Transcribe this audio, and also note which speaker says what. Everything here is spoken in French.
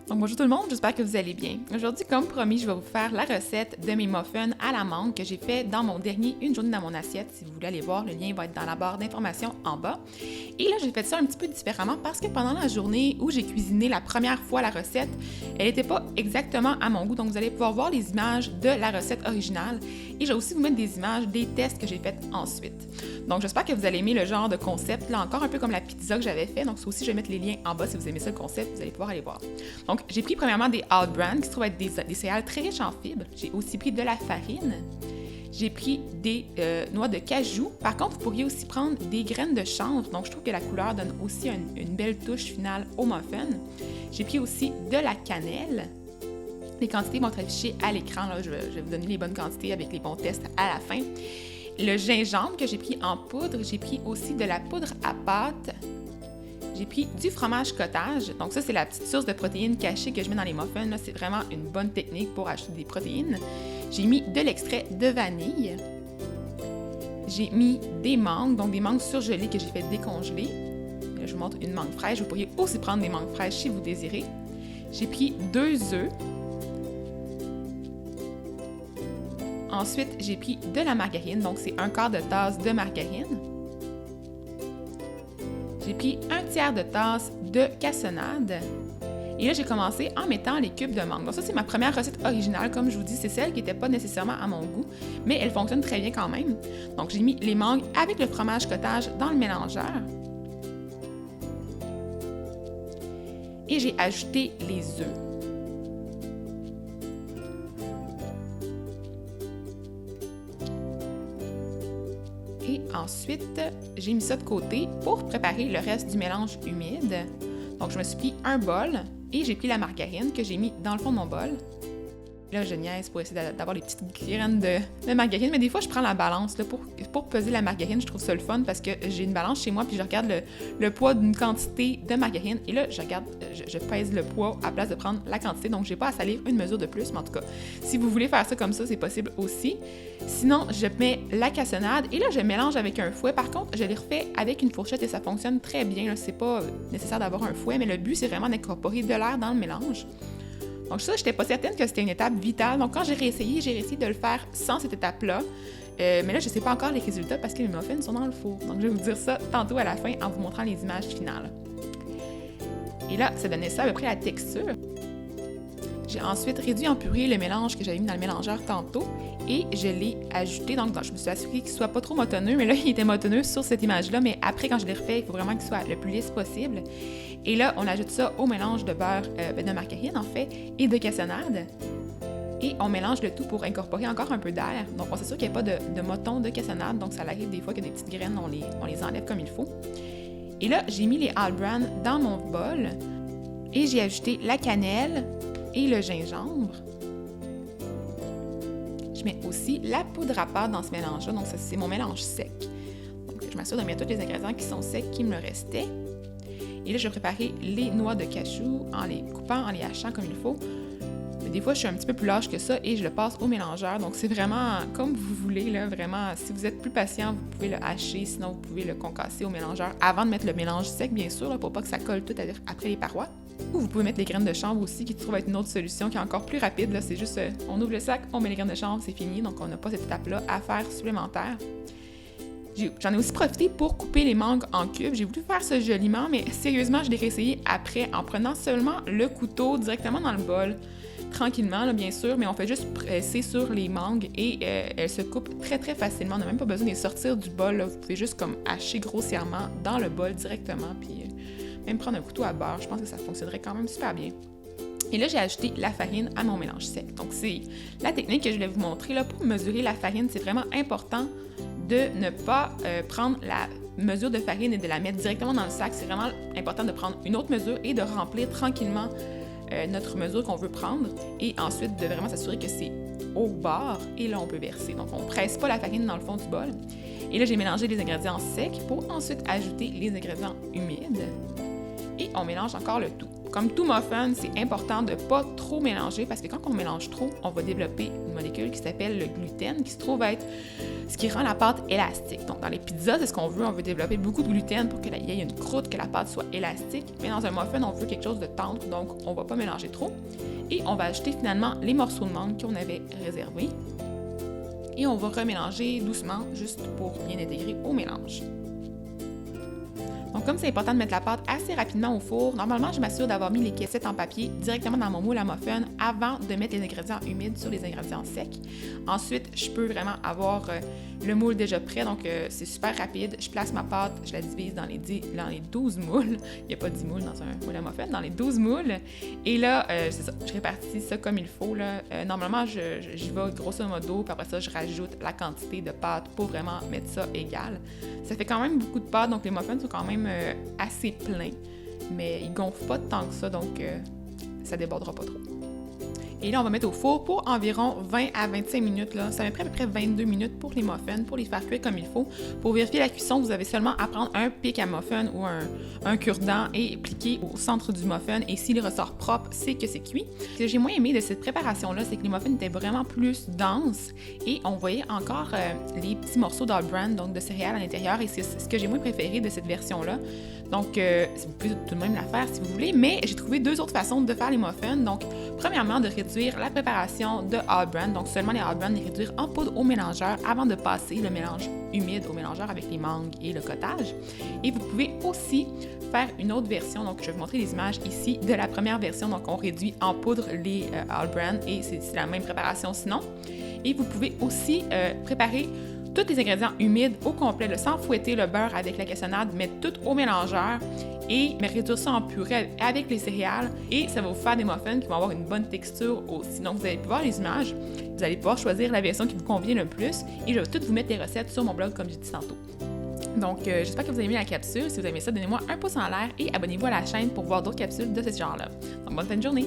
Speaker 1: Donc bonjour tout le monde, j'espère que vous allez bien. Aujourd'hui, comme promis, je vais vous faire la recette de mes muffins à la mangue que j'ai fait dans mon dernier Une journée dans mon assiette. Si vous voulez aller voir, le lien va être dans la barre d'informations en bas. Et là, j'ai fait ça un petit peu différemment parce que pendant la journée où j'ai cuisiné la première fois la recette, elle n'était pas exactement à mon goût. Donc vous allez pouvoir voir les images de la recette originale. Et je vais aussi vous mettre des images des tests que j'ai fait ensuite. Donc j'espère que vous allez aimer le genre de concept. Là encore, un peu comme la pizza que j'avais fait. Donc ça aussi, je vais mettre les liens en bas si vous aimez ça le concept. Vous allez pouvoir aller voir. Donc, j'ai pris premièrement des All Brand qui se trouvent être des céréales très riches en fibres. J'ai aussi pris de la farine. J'ai pris des noix de cajou. Par contre, vous pourriez aussi prendre des graines de chanvre. Donc, je trouve que la couleur donne aussi une belle touche finale au muffin. J'ai pris aussi de la cannelle. Les quantités vont être affichées à l'écran. Là, je vais vous donner les bonnes quantités avec les bons tests à la fin. Le gingembre que j'ai pris en poudre. J'ai pris aussi de la poudre à pâte. J'ai pris du fromage cottage. Donc ça, c'est la petite source de protéines cachée que je mets dans les muffins. Là, c'est vraiment une bonne technique pour acheter des protéines. J'ai mis de l'extrait de vanille. J'ai mis des mangues, donc des mangues surgelées que j'ai fait décongeler. Là, je vous montre une mangue fraîche. Vous pourriez aussi prendre des mangues fraîches si vous désirez. J'ai pris 2 œufs. Ensuite, j'ai pris de la margarine. Donc c'est 1/4 de tasse de margarine. J'ai pris 1/3 de tasse de cassonade. Et là, j'ai commencé en mettant les cubes de mangue. Donc ça, c'est ma première recette originale. Comme je vous dis, c'est celle qui n'était pas nécessairement à mon goût, mais elle fonctionne très bien quand même. Donc, j'ai mis les mangues avec le fromage cottage dans le mélangeur. Et j'ai ajouté les œufs. Et ensuite, j'ai mis ça de côté pour préparer le reste du mélange humide. Donc, je me suis pris un bol et j'ai pris la margarine que j'ai mis dans le fond de mon bol. Là, je niaise pour essayer d'avoir les petites graines de margarine, mais des fois, je prends la balance là, pour peser la margarine. Je trouve ça le fun parce que j'ai une balance chez moi puis je regarde le poids d'une quantité de margarine et là, je pèse le poids à place de prendre la quantité. Donc, j'ai pas à salir une mesure de plus, mais en tout cas, si vous voulez faire ça comme ça, c'est possible aussi. Sinon, je mets la cassonade et là, je mélange avec un fouet. Par contre, je les refais avec une fourchette et ça fonctionne très bien. C'est pas nécessaire d'avoir un fouet, mais le but, c'est vraiment d'incorporer de l'air dans le mélange. Donc ça, je n'étais pas certaine que c'était une étape vitale. Donc quand j'ai réessayé de le faire sans cette étape-là. Mais là, je ne sais pas encore les résultats parce que mes muffins sont dans le four. Donc je vais vous dire ça tantôt à la fin en vous montrant les images finales. Et là, ça donnait ça à peu près la texture. J'ai ensuite réduit en purée le mélange que j'avais mis dans le mélangeur tantôt et je l'ai ajouté. Donc je me suis assurée qu'il ne soit pas trop motonneux, mais là, il était motonneux sur cette image-là. Mais après, quand je l'ai refait, il faut vraiment qu'il soit le plus lisse possible. Et là, on ajoute ça au mélange de beurre, de margarine en fait, et de cassonade. Et on mélange le tout pour incorporer encore un peu d'air. Donc on s'assure qu'il n'y ait pas de motons de cassonade. Donc ça arrive des fois que des petites graines, on les enlève comme il faut. Et là, j'ai mis les All Brand dans mon bol et j'ai ajouté la cannelle et le gingembre. Je mets aussi la poudre à pâte dans ce mélange-là. Donc ça, c'est mon mélange sec. Donc je m'assure de mettre tous les ingrédients qui sont secs qui me restaient. Et là, je vais préparer les noix de cajou en les coupant, en les hachant comme il faut. Mais des fois, je suis un petit peu plus lâche que ça et je le passe au mélangeur. Donc, c'est vraiment comme vous voulez, là, vraiment. Si vous êtes plus patient, vous pouvez le hacher. Sinon, vous pouvez le concasser au mélangeur avant de mettre le mélange sec, bien sûr, là, pour pas que ça colle tout après les parois. Ou vous pouvez mettre les graines de chanvre aussi, qui se trouve être une autre solution qui est encore plus rapide. Là, c'est juste, on ouvre le sac, on met les graines de chanvre, c'est fini. Donc, on n'a pas cette étape-là à faire supplémentaire. J'en ai aussi profité pour couper les mangues en cubes. J'ai voulu faire ça joliment, mais sérieusement, je l'ai réessayé après en prenant seulement le couteau directement dans le bol. Tranquillement, là, bien sûr, mais on fait juste presser sur les mangues et elles se coupent très, très facilement. On n'a même pas besoin de les sortir du bol. Là. Vous pouvez juste comme hacher grossièrement dans le bol directement, puis même prendre un couteau à beurre. Je pense que ça fonctionnerait quand même super bien. Et là, j'ai ajouté la farine à mon mélange sec. Donc, c'est la technique que je vais vous montrer. Là, pour mesurer la farine, c'est vraiment important de ne pas prendre la mesure de farine et de la mettre directement dans le sac. C'est vraiment important de prendre une autre mesure et de remplir tranquillement notre mesure qu'on veut prendre. Et ensuite, de vraiment s'assurer que c'est au bord. Et là, on peut verser. Donc, on ne presse pas la farine dans le fond du bol. Et là, j'ai mélangé les ingrédients secs pour ensuite ajouter les ingrédients humides. et on mélange encore le tout. Comme tout muffin, c'est important de ne pas trop mélanger parce que quand on mélange trop, on va développer une molécule qui s'appelle le gluten qui se trouve être ce qui rend la pâte élastique. Donc dans les pizzas, c'est ce qu'on veut développer beaucoup de gluten pour qu'il y ait une croûte, que la pâte soit élastique. Mais dans un muffin, on veut quelque chose de tendre, donc on ne va pas mélanger trop. Et on va ajouter finalement les morceaux de mangue qu'on avait réservés. Et on va remélanger doucement juste pour bien intégrer au mélange. Donc, comme c'est important de mettre la pâte assez rapidement au four, normalement, je m'assure d'avoir mis les caissettes en papier directement dans mon moule à muffin avant de mettre les ingrédients humides sur les ingrédients secs. Ensuite, je peux vraiment avoir le moule déjà prêt, donc c'est super rapide. Je place ma pâte, je la divise dans les 12 moules. Il n'y a pas 10 moules dans un moule à muffin, dans les 12 moules. Et là, c'est ça, je répartis ça comme il faut. Là. Normalement, j'y vais grosso modo, puis après ça, je rajoute la quantité de pâte pour vraiment mettre ça égal. Ça fait quand même beaucoup de pâte, donc les muffins sont quand même assez pleins, mais ils gonflent pas tant que ça, donc ça débordera pas trop. Et là, on va mettre au four pour environ 20 à 25 minutes. Là. Ça met à peu près 22 minutes pour les muffins, pour les faire cuire comme il faut. Pour vérifier la cuisson, vous avez seulement à prendre un pic à muffin ou un cure-dent et appliquer au centre du muffin. Et s'il ressort propre, c'est que c'est cuit. Ce que j'ai moins aimé de cette préparation-là, c'est que les muffins étaient vraiment plus denses et on voyait encore les petits morceaux d'All-Bran, donc de céréales à l'intérieur. Et c'est ce que j'ai moins préféré de cette version-là. Donc, vous pouvez tout de même la faire si vous voulez, mais j'ai trouvé deux autres façons de faire les muffins. Donc, premièrement, de réduire la préparation de All-Bran, donc seulement les All-Bran, les réduire en poudre au mélangeur avant de passer le mélange humide au mélangeur avec les mangues et le cottage. Et vous pouvez aussi faire une autre version, donc je vais vous montrer les images ici de la première version. Donc, on réduit en poudre les All-Bran et c'est la même préparation sinon. Et vous pouvez aussi préparer tous les ingrédients humides au complet, sans fouetter le beurre avec la cassonade, mettre tout au mélangeur et réduire ça en purée avec les céréales et ça va vous faire des muffins qui vont avoir une bonne texture aussi. Donc, vous allez pouvoir les images, vous allez pouvoir choisir la version qui vous convient le plus et je vais toutes vous mettre les recettes sur mon blog comme j'ai dit tantôt. Donc, j'espère que vous avez aimé la capsule. Si vous avez aimé ça, donnez-moi un pouce en l'air et abonnez-vous à la chaîne pour voir d'autres capsules de ce genre-là. Donc, bonne fin de journée!